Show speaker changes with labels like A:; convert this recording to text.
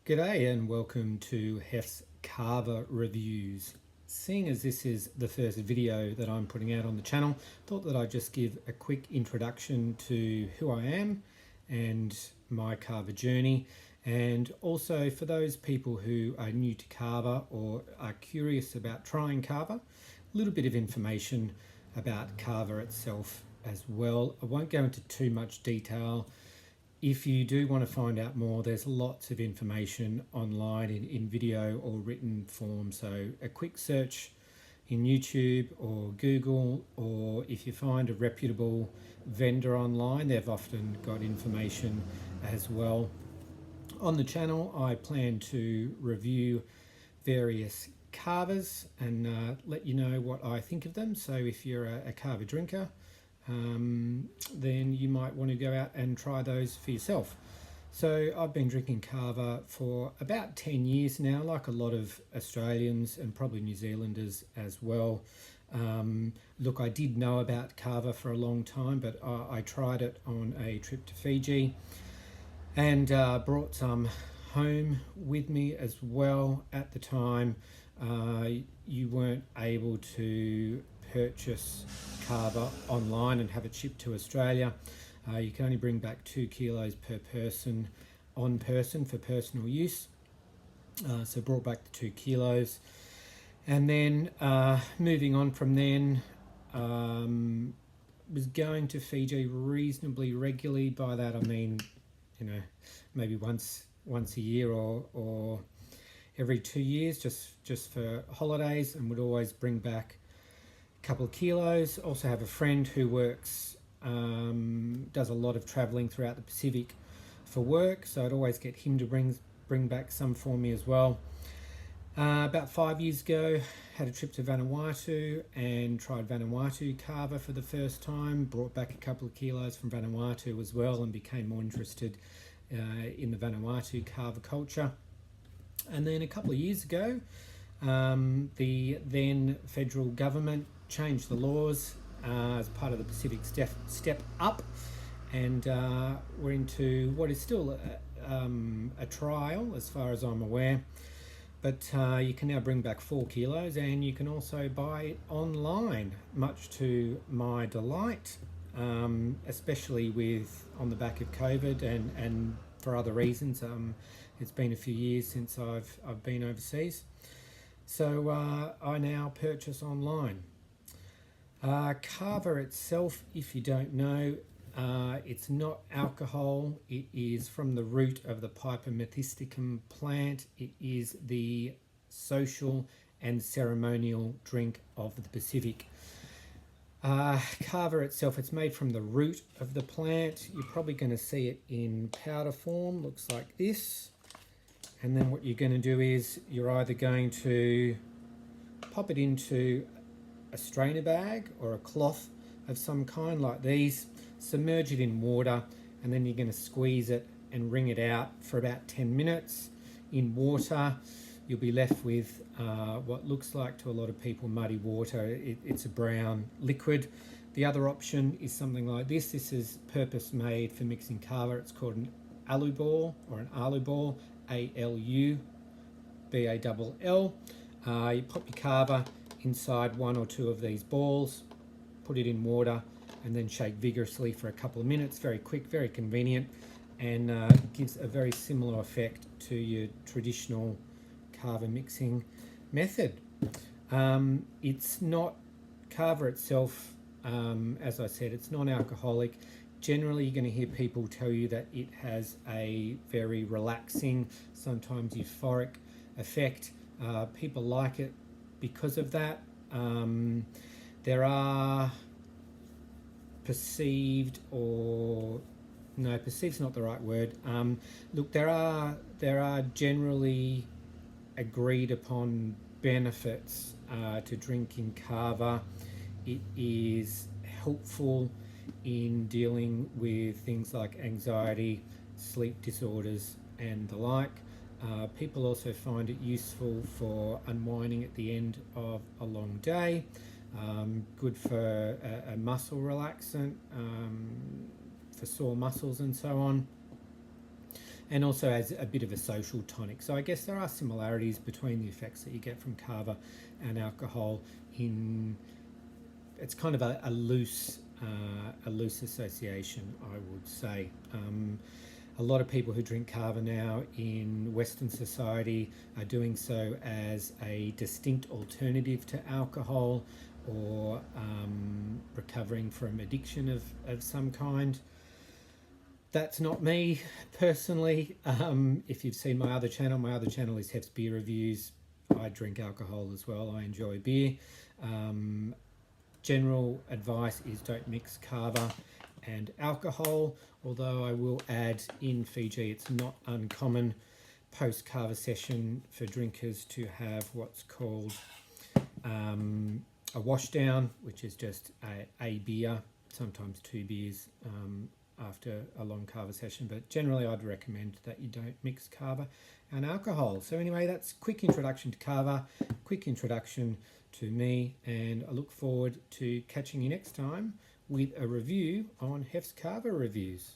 A: G'day and welcome to Hef's Kava Reviews. Seeing as this is the first video that I'm putting out on the channel, thought that I'd just give a quick introduction to who I am and my Kava journey, and also for those people who are new to Kava or are curious about trying Kava, a little bit of information about Kava itself as well. I won't go into too much detail. If you do want to find out more, there's lots of information online in video or written form. So a quick search in YouTube or Google, or if you find a reputable vendor online, they've often got information as well. On the channel, I plan to review various Kavas and let you know what I think of them. So if you're a Kava drinker, then you might want to go out and try those for yourself. So I've been drinking Kava for about 10 years now, like a lot of Australians and probably New Zealanders as well. Look, I did know about Kava for a long time, but I tried it on a trip to Fiji and brought some home with me as well. At the time, you weren't able to purchase Kava online and have it shipped to Australia. You can only bring back 2 kilos per person on person for personal use. So brought back the 2 kilos. And then moving on from then, was going to Fiji reasonably regularly. By that I mean, maybe once a year or every 2 years, just for holidays, and would always bring back couple of kilos. Also have a friend who works, does a lot of traveling throughout the Pacific for work, so I'd always get him to bring back some for me as well. About 5 years ago, had a trip to Vanuatu and tried Vanuatu Kava for the first time, brought back a couple of kilos from Vanuatu as well, and became more interested in the Vanuatu Kava culture. And then a couple of years ago, the then federal government changed the laws as part of the Pacific step up, and we're into what is still a trial as far as I'm aware, but you can now bring back 4 kilos, and you can also buy it online, much to my delight, especially on the back of COVID and for other reasons. It's been a few years since I've been overseas, so I now purchase online. Kava itself, if you don't know, it's not alcohol. It is from the root of the Piper methysticum plant. It is the social and ceremonial drink of the Pacific. Kava itself, it's made from the root of the plant. You're probably going to see it in powder form, looks like this. And then what you're going to do is you're either going to pop it into a strainer bag or a cloth of some kind like these, submerge it in water, and then you're going to squeeze it and wring it out for about 10 minutes in water. You'll be left with what looks like to a lot of people muddy water. It's a brown liquid. The other option is something like this. This is purpose made for mixing Kava. It's called an alu ball, or an alu ball, ALU BALL. You pop your Kava inside 1 or 2 of these balls, put it in water, and then shake vigorously for a couple of minutes. Very quick, very convenient, and gives a very similar effect to your traditional Kava mixing method. It's not, Kava itself, as I said, it's non-alcoholic. Generally, you're going to hear people tell you that it has a very relaxing, sometimes euphoric effect. People like it because of that. There are perceived, or no, perceived's not the right word. Look, there are generally agreed upon benefits to drinking Kava. It is helpful in dealing with things like anxiety, sleep disorders, and the like. People also find it useful for unwinding at the end of a long day. Good for a muscle relaxant, for sore muscles and so on. and also as a bit of a social tonic. So I guess there are similarities between the effects that you get from kava and alcohol. It's kind of a loose association, I would say. A lot of people who drink kava now in Western society are doing so as a distinct alternative to alcohol, or recovering from addiction of some kind. That's not me personally. If you've seen my other channel is Hef's Beer Reviews. I drink alcohol as well. I enjoy beer. General advice is don't mix kava and alcohol, although I will add, in Fiji it's not uncommon post kava session for drinkers to have what's called a washdown, which is just a beer, sometimes 2 beers after a long kava session, but generally I'd recommend that you don't mix kava and alcohol. So anyway, that's quick introduction to kava, quick introduction to me, and I look forward to catching you next time with a review on Hef's Kava Reviews.